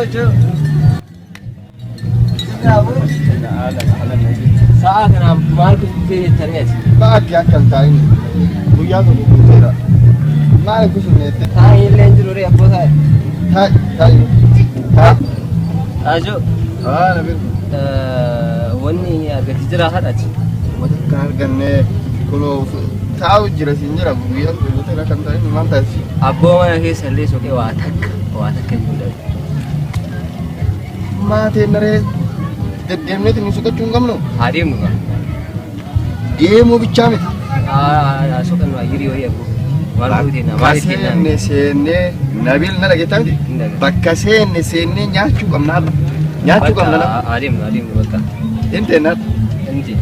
Jo. Saat kenapa malu pilih ternyata? Baik ya kan tahu. Buya tu bukan. Malu kusumnya. Tahu lenjer uri apa saya? Tahu. Ajo. Nabi. Wani agak hijrah ada sih. Macam kargannya kalau tahu jelas injera buya tu betul kan tahu mantap sih. Abo mana ke selis oke watak kan juga. Mati nare game itu suka cungkam no. Hari mu kan? Game mau bicara. Suka no iri ori aku. Walau di nama. Kasih sene Nabil nara kita ni. Bakasih sene nyacu kam nala. Nyacu kam nala. Hari mu betul. Ente nat. Ente.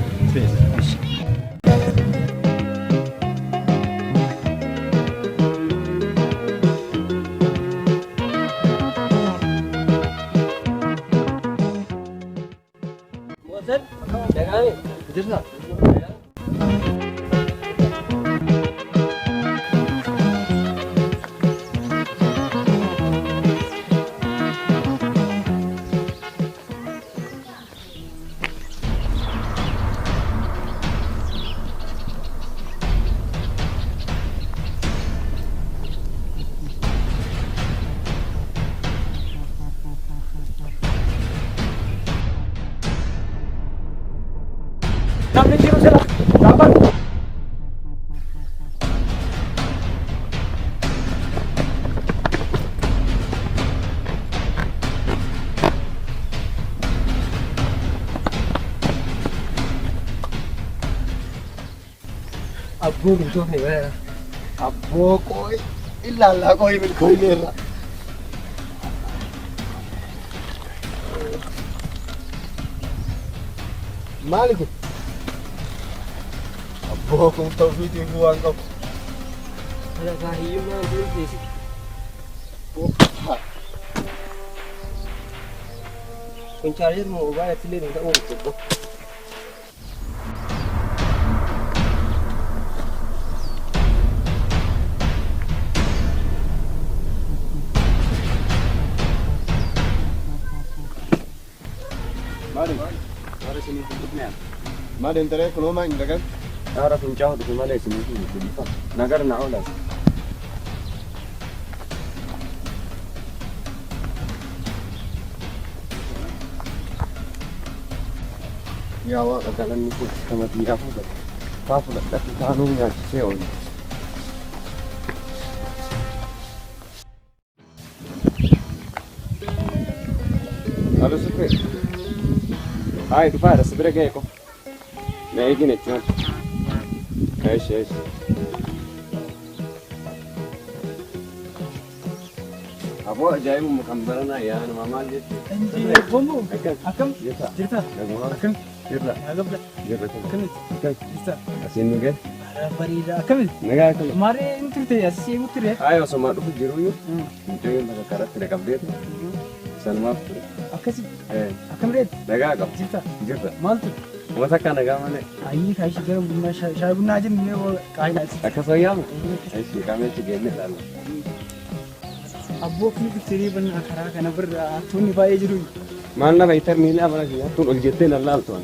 Nampak cium saya, dapat. Abu itu ni mana? Abu koi, ilah koi koi lera. Malik. Abu kung tahu video buang kau. Ada kahiu mana tu sih? Pencarian mau ubah ya sini tak untuk. Mari sini tutupnya. Mari entar kalau main kan? Arah puncak tu mana sini tu di Nagar nak olah. Ya awak katakan ni pun sama dia pun. Apa nak tak tahu ni saya on. Halo Supir. Hai, tu pada sebenarnya kau. Naik ni cuma. Aish. Apa jaya mu kambarana ya, nama mal je. Bombo. Akam. Cerita. Akam. Cerita. Agak dah. Cerita. Akam. Cerita. Asin nu ke? Barida. Akam. Naga akam. Mari interte ya, si mutir ya. Ayo sama tu jiru yo. Itu yang nak karat tidak update. Salma. Akasi. Akam red. Naga akam. Cerita. Cerita. Mal tu. Masakan naga mana? Ayi kaisi garam bunga shai bunga aja ni वो काहे ना Akasayam. Aish kami cik game lalu. Abboo fi biftanii banaa karaa kana birraa tuni baay'ee jiru. Maal nama interni ilaa mana kiyyaa tun ol jettee na laaltu.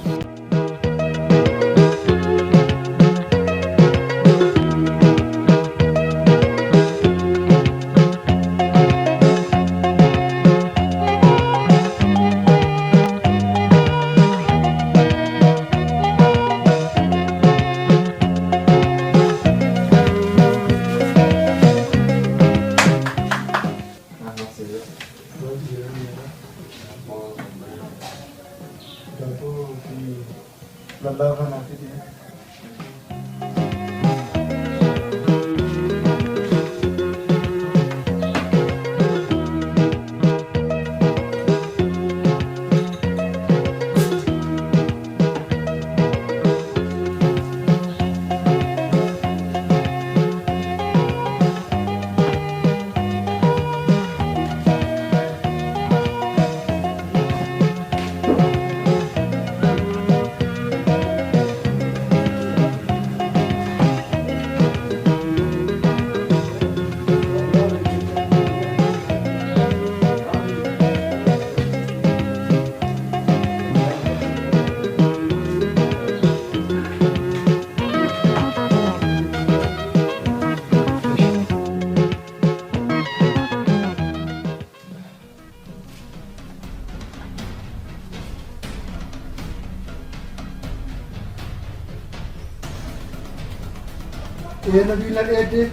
Ele bila ede.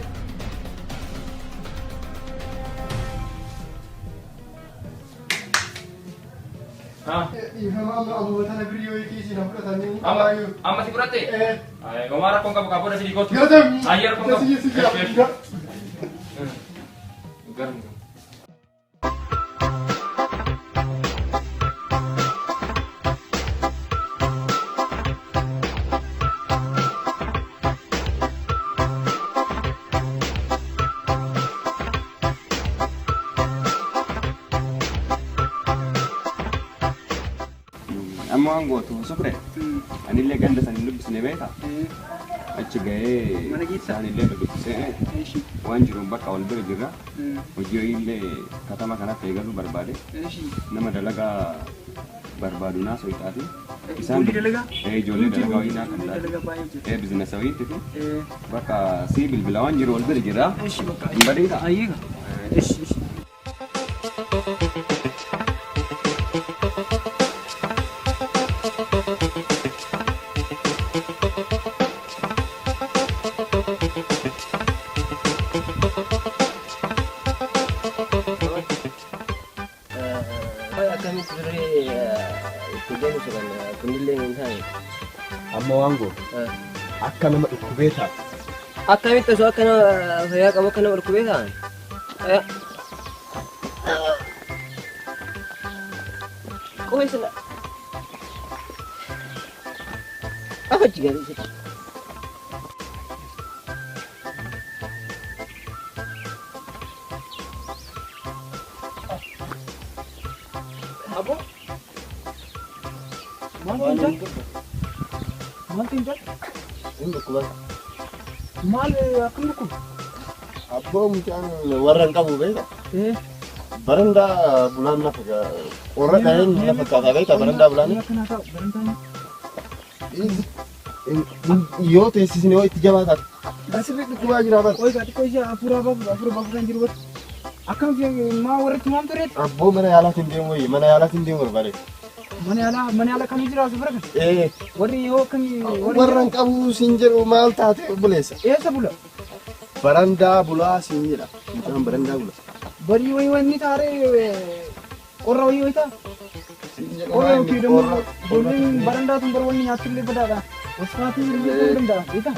Ifama abu batana video iki sih nampak tadi. Ama si kurate. Gomara kong kamu kamu dari kota. Gatam. Ayer kong kamu. Siap. Garam. Amma waan gootu sufre anillee ganda san hin dubbisne beeka achi ga'ee isaanillee dubbisee waan jiruun bakka wal bira jirra hojii illee katama kanatti eegaluu barbaade nama dalagaa barbaadu naa soixaati isaan ijoollee dalagaa wayii naa kan taate bizinesa wayiitti fi bakka sii bilbila waan jiru wal bira jirra hin badeeta. Amma waan gootu akka nama dhukkubee ta'a. Akkamitti osoo akka nama fayyaa qabu akka nama dhukkubee ta'an? Qubeessila. Afachi gadi. Abo? Maal tinjal? Hin dhukkuba. Maal akkam dhukkuba? Abboo mucaan warra hin qabu beeka. Barandaa bulaan lafa warra dhaheen lafa kaataa beeka barandaa bulaan. Yoo teessisne yoo itti jabaatan. Asirri dhukkubaa jira bara. Oi gadi koi afura babu kan jiru. Akkam fi maa warra tumaam tureet? Abboo mana yaalaatiin deemu wayii mana yaalaatiin deemu barbaade. Mana yaalaa kan jira asirra kan? Warri yoo kan warra hin qabu siin jedhu maal taate buleessa. Eessa bula? Barandaa bulaa siin jedha. Mucaan barandaa bula. Bari wayii wanni taaree qorra wayii taa? Qorra yookiin immoo ijoolleen barandaa tun bara wanni nyaatullee badaadha. Wasfaatii illee danda'a. Beekaa?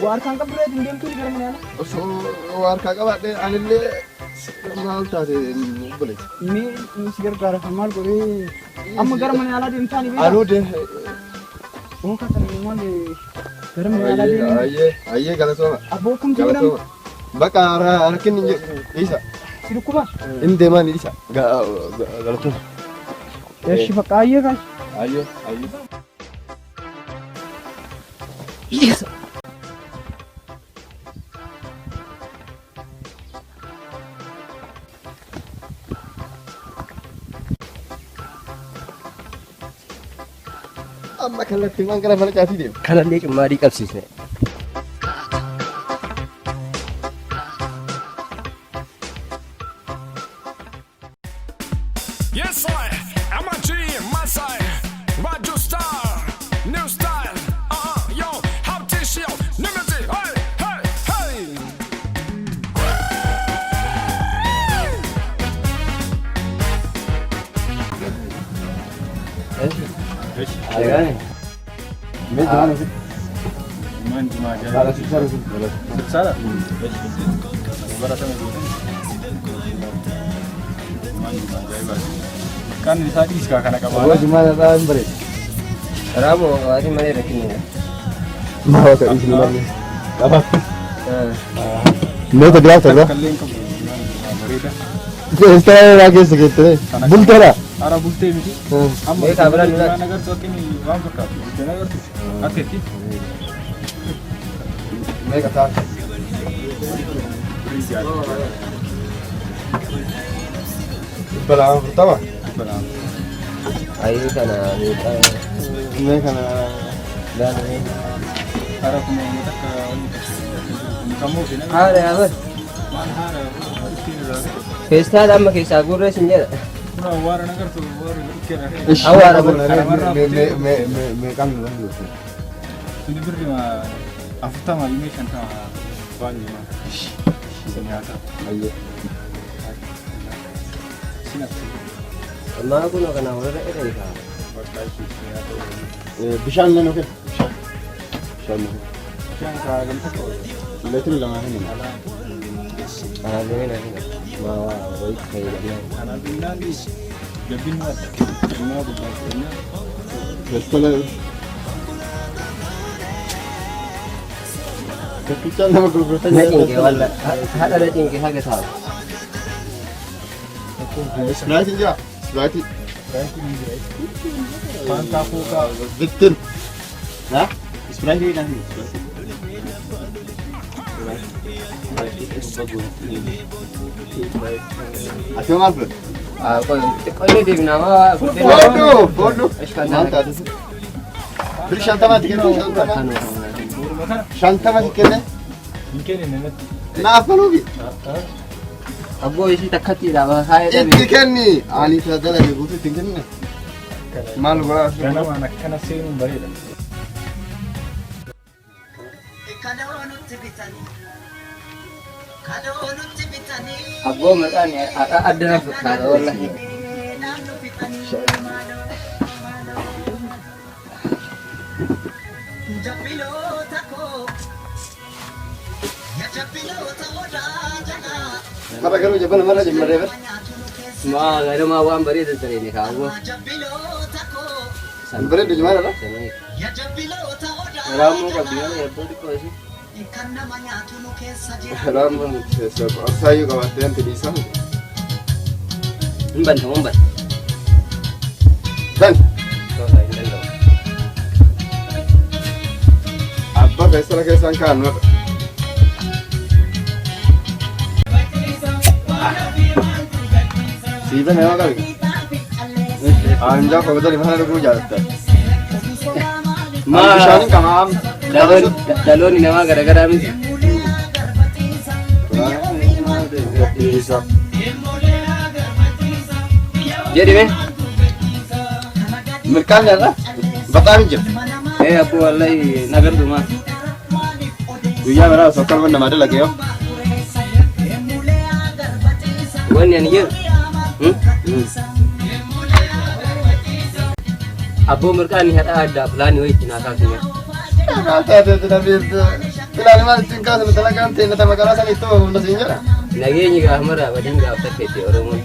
Waarkaan qabdureet hin deemtuu gara mana yaalaa? Osoo waarkaa qabaadhee anillee maal taate buleessa. Mee si gargaara kan maal godhee amma gara mana yaalaa deemtaani beekaa? Anuu Oka kan maal gara mana yaalaa deemee? Ayyee galatooma. Abboo kam jedhama? Bakka harkinni hin jedhu dhiisa. Si dhukkuba? Inni deemaa ni dhiisa. Galatooma. Eeshi bakka ayyee kan? Ayyee. Yes. amma kallattii waan gara mana caatii deema. Kanallee cimmaadii qabsiisne. Yes, I'm a G, my side. Radio Star, new style. Yo, how this yo, limited. Hey, hey, hey. Ayaan. Kan bisa diiska kana Gua kabala. cuma datang beri. Ramo, awati mana rekin ni? Mau ke sini lagi. Apa? Mau ke dia tu lah. Kallen ka barida. Sekarang lagi segitu. Bultera. Ara bulte miti. Amma Ei kabala nila. nagar to kini wan ka. Nagar to. Aketi. Mai kata. Belang pertama. Ayo kana ni. Ini kana Dan ni. Ara kuma mutak kamu bina. Ada apa? Man hara. Pesta dah makan sagur rasanya. Pura wara nagar to wara kira. Awara me kan dulu. Ini beri ma afta ma ini kan ta bani ma. Ternyata. Ayo. Sinap. Ma aku nak kena orang ada ni kah? Bishan le no ke? Bishan no. Yang ka gamta ko. Lekin lama ni. Ada ni nanti. Ma baik kaya ni. Ana binna ni. Gabin ma. Ina bu ba ina. Betul. Kepican nama guru Nak tinggi wala. Ada tinggi harga tahu. Sebelah sini je. Sebelah sini. Panta ko ka. Betul. Nah, sebelah sini nanti. Asyik apa? Kau ni di nama. Bodoh. Mantap. Beri shanta mati kan? Shanta mati kan? Mungkin ini net. Nah, apa lagi? Abu isi tak kati dah. Hai dah. Ini kan ni. Ani saja lagi butuh tinggal ni. Malu beras. Karena anak kana sing bari dah. Abu makan ya. Ada nafsu kalau lah. Mara karo jaban mara jam mara ber. Ma ada ma awam beri tu tadi ni kau. Beri di mana lah? Ramu kau biar ya beri kau sih. Ramu saya kau hatian tidak sah. Umban tu umban. Dan Kau dah indah lo. apa biasa lagi sangkaan? Siapa nama kali? Anja kau betul di mana aku jalan? Ma Bishan kamam. dalon ni nama gara-gara mesti. Jadi meh. Mereka ni lah. Batamin je. Abu wallahi nagar tu mah. Dunia mana sokal mana ada lagi yo. Wan yang ni. Abu mereka ni ada plan ni nak kasihnya. Ada tapi bila mana tinggal sama talagang tina sama karasan itu nasinya. Lagi ni kah mara badin kah tak kete Oromo.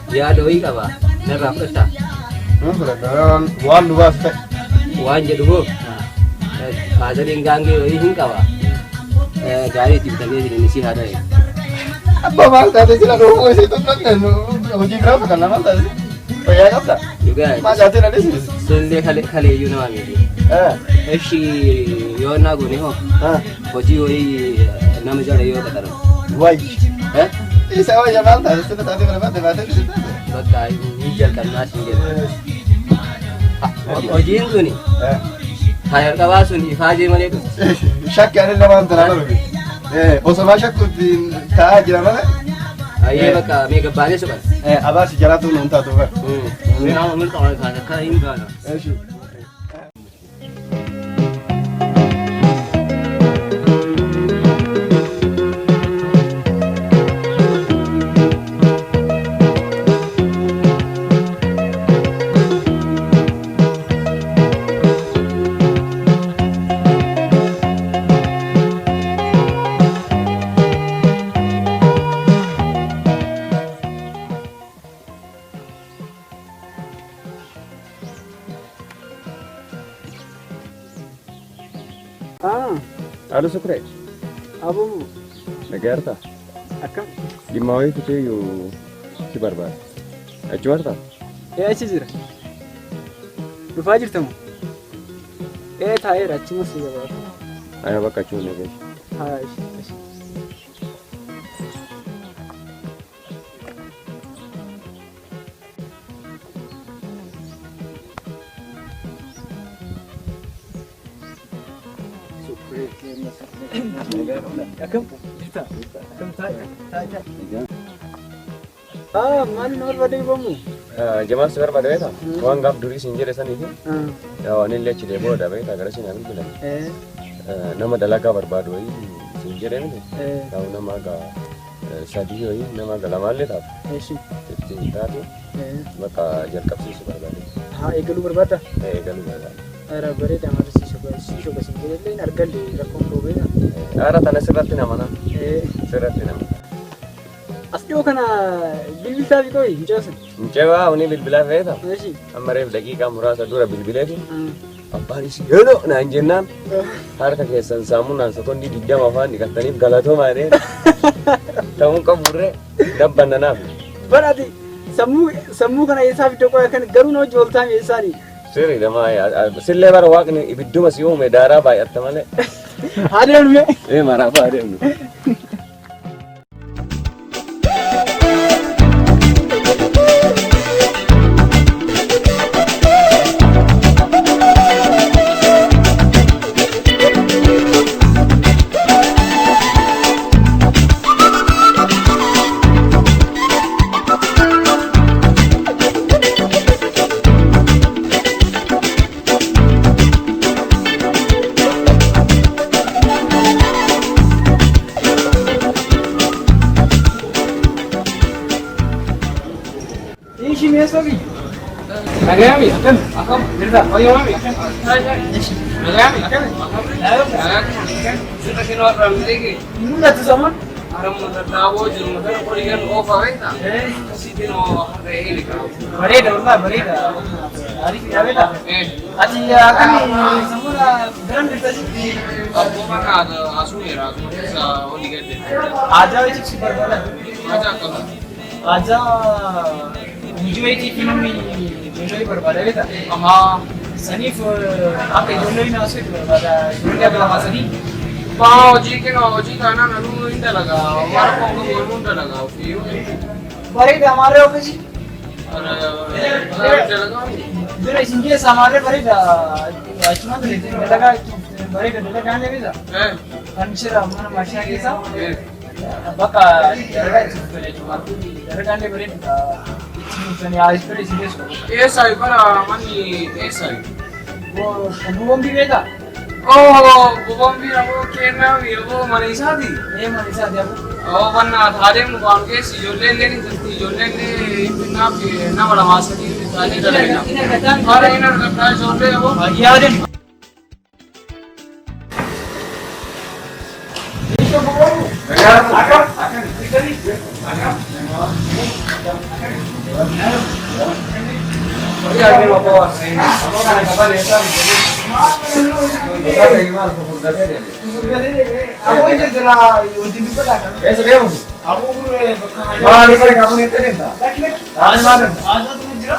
Ya doi kah ba? Nak apa tak? Wan dua step. Wan je dulu. Ada yang ganggu ini kah ba? Gari tiba tiba ni si ada. Apa malta tu sila rumah situ kan? Uji berapa kan malta? Bayar apa? Juga. Macam tu ada sini. Sunday kali you nama ni. Eshi yo na guni ho. Hoji oi nama jara yo kata ro. Why? Ini saya wajah malta. Itu tadi berapa? Berapa? Bagai ni jalan kan nasi je. hojiin suni hayal qabaa sun ifaajee malee dhufu. Shakki ani lamaan tanaa dhabe. Osoma shakkuutti taa'aa jira malee. Ayyee bakka mee gabbaanee suphata. Abaasi jalaatu nuun taatu bara. Nama milkaa'aa kan akka hin gaana. Halo Sukre, Abu nagarta. akkam Dhimma wayii tuteeyyuu si barbaada. Achi warta? achi jira. Dhufaa jirtamu? Taa'eera achumas gabaatu. Ayaa bakka achi hunde geessu. Haa akkam jirta? Akkam taa'e? Maali nama barbaadee bamu? Jamaaf si barbaada beektaa? Waan gaaf durii siin jedhe sanii fi waan illee achi deeboo dha beektaa gara siin haa bilbilan. Nama dalagaa barbaadu wayii siin jedhe miti. Yaa'u nama aga sadii wayii nama aga lamaallee taatu. Ittiin taate bakka jalqabsiisu barbaade. Haa eegaluu barbaadda? Eegaluu barbaada. Ara bareeda amarsiisuu qofa siin jedhee hin argalle rakkoon dhoobeera. Ara tana sirratti namana. Sirratti namana. As dhiyoo kana bilbiltaa fi qoyi hin caasan. Mucaa uni bilbilaa feeta. Amma reef daqiiqaa muraasa dura bilbileefi abbaanis yeroo naan jennaan harka keessan saamunaan sekondii 20 afaan dhiqattaniif galatoomaa jedheen ta'uun qaburree dabbannanaaf. Badhaati sammuu kana eessaa fiddoo qoya kan garuu na hojii ooltaa meessaanii. Sirri lamaa sillee bara waaqni ibidduma si uume daaraa baay'atta malee. Haa deemnu. Maraaf haa deemnu. Nagayami, akam, dirda, oyomami. Nagayami, akam. Kita kena orang lagi. Mula tu zaman. Orang muda tahu je, muda korean off aweta. Sini no hari ini kau. Bereda, bereda. Hari ini aweta. Aji akan semua beran kita sih. Aku mana ada asuhera, aku bisa oligat. Aja itu sih berbeda. Aja kalau. Aja मुझे एक फिल्म में जोली बर्बाद है था सनीफ आपके जोली ना उसे बर्बाद जोली का नाम सनी पाओ जी के ना जी का ना नलू इंटर लगा हमारा को इंटर लगा फिर बड़े हमारे ऑफिस अरे लगा जो इनके हमारे बड़े अच्छा तो लेते लगा बड़े डंडा कान ले भी था फर्नीचर हमारा मशीन के साथ बका लगा डंडा ले बड़े Misalnya alis pada sini semua. Saya para mani saya. Bom bi beda. Oh, bom bi aku kena bi aku mani sadi. Mani sadi aku. Oh, mana thare mu kaam ke si jolle le ni jasti jolle le na bi na bada masa ni tane dalega. Ina katan thare ina kata jolle aku. Ya den. Itu bom. Akan. Akan. Oye, alguien lo puedo hacer. Vamos a acabar esta. Aku ini jela ultimate pada kan. Eso vemos. Aku guru Mari kamu ni terima. Ada mana? Ada tu jela.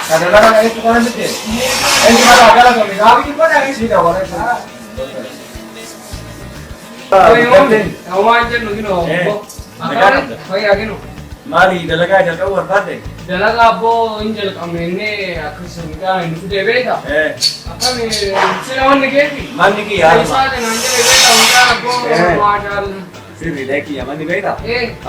Ada lagi itu kan itu. Ini mana ada lagi. Kami ni pada ini sudah orang. Oh, ini. Kamu aja nunggu. Akan, kau yakin? Mali dalaga jalqabu barbaadde? Dalagaa abboo hin jalqabnee akkasuma hin fudhee beekta. Akkami sila wanni keeti? Manni kiyya harma. Isaa kanaan jedhee beekta mucaan abboo maadaan. Sirri kiyya manni beekta?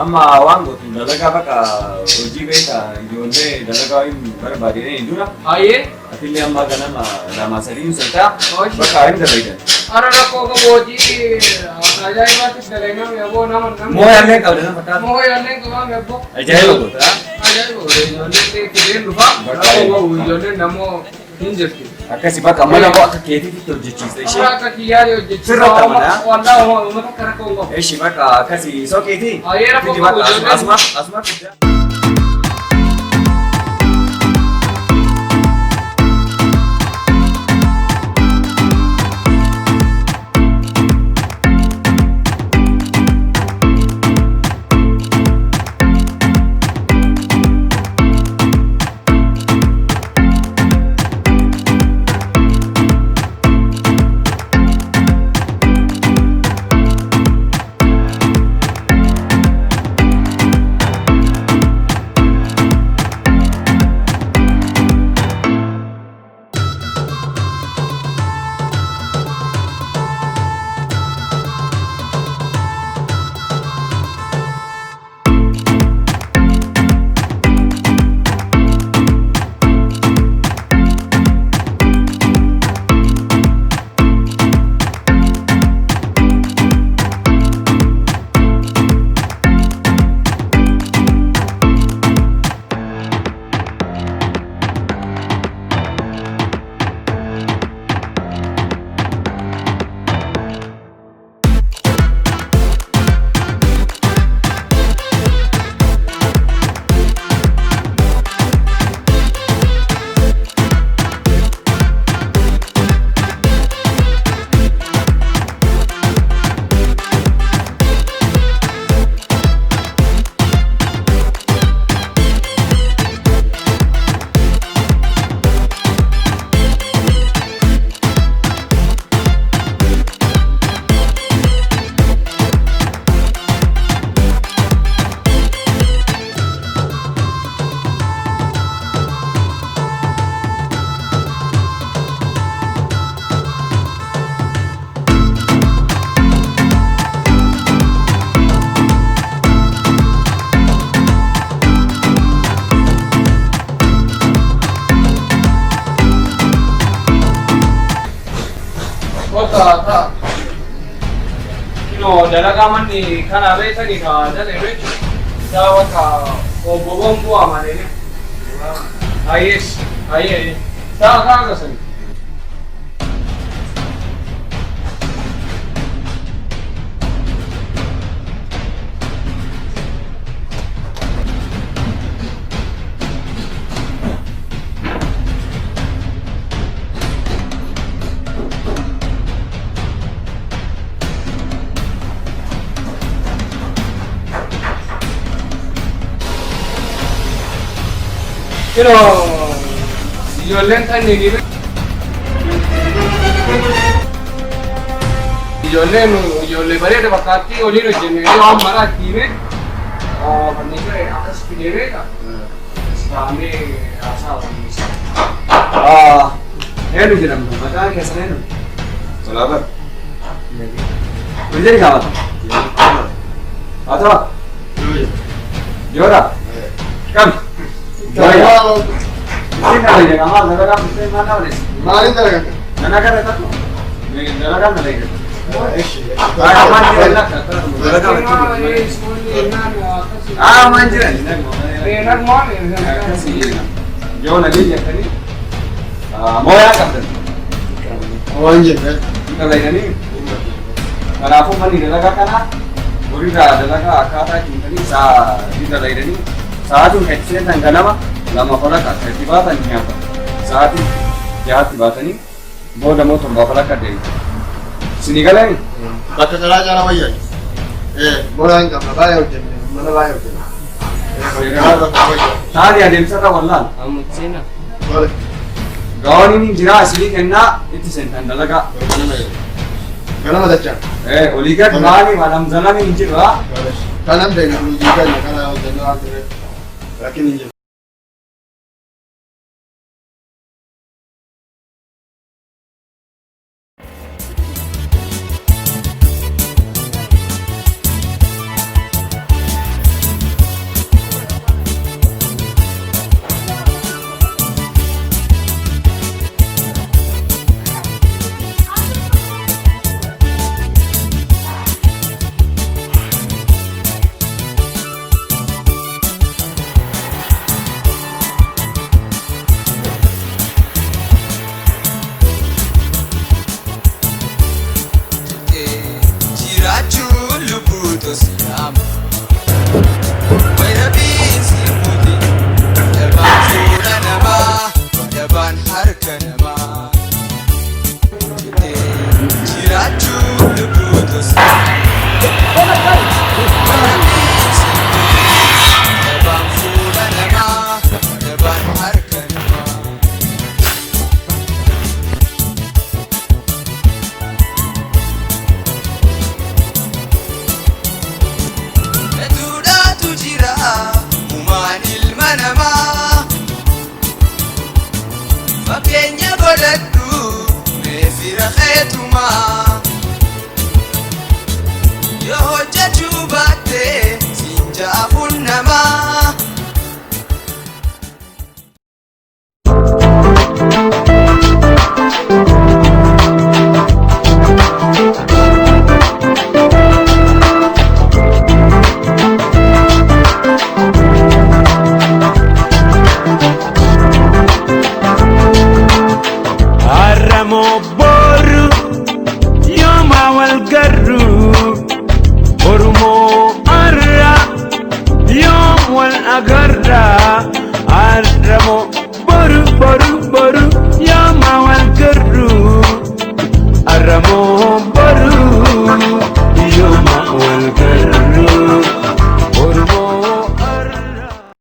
Amma waan gootu dalagaa bakka hojii beekta ijoollee dalagaa hin barbaadine hin dura. Hayyee. Atillee amma ganama lama sadii santaa bakka hin dalagdan. Ara rakkoo qabu hojii ajaa'ibaatti dalagnaan yaboo nama. Mooyaallee qabda nama taata. Mooyaallee qabaa yaboo. Ajaa'iba goota. Ijoolleen fideen dhufa. Rakkoo qabu ijoolleen namoo hin jirti. Akkasi bakka mana akka keetiitti hojjechiista ishee. Akka kiyyaadee hojjechiisa. Sirra tamanaa. Wallaa uummata akka rakkoo hin qabu. Eeshi bakka akkasi sokeetii. Hayyee rakkoo qabu ijoolleen. Asuma fiddaa. dalagaa manni kana beekani ka dalee isaa waka obboon bu'aa malee hayyee isaa kaa agarsiisa. Pero ijoolleen kanneen ijoollee bareeda fakkaattii waliin hojjenne waan maraa ittiime kanneen ture akkas fidee beeka islaamee haasaa waliin. Eenyu jedhamtu maqaan keessan eenyu? Salaabar. Hojii kaawwata. Haa ta'u. Yoora. Kam. Maalin dalagaa? Waan jedhan. Kanaafuu manni dalagaa kana horiirraa dalagaa akkaataa jiintanii sa'aatii dalaydanii sa'aatiin kan itti seentan ganama lama falaka akka itti baatan nyaata sa'aatii jahaatti baatanii booda moo torbaa falaka deemu. Isinii galanii? Bakka salaa caalaa wayyaa. Bola hin qabna baay'ee hojjenne mana baay'ee hojjenne. Taali adeemsarra wallaan. Gaawoniin jiraa isinii kennaa itti seentan dalagaa. Ganama dachaa. Olii gad maali malam zalami hin jiru haa? Kanam dari dulu juga ya karena udah akhirnya yakin aja. Oromo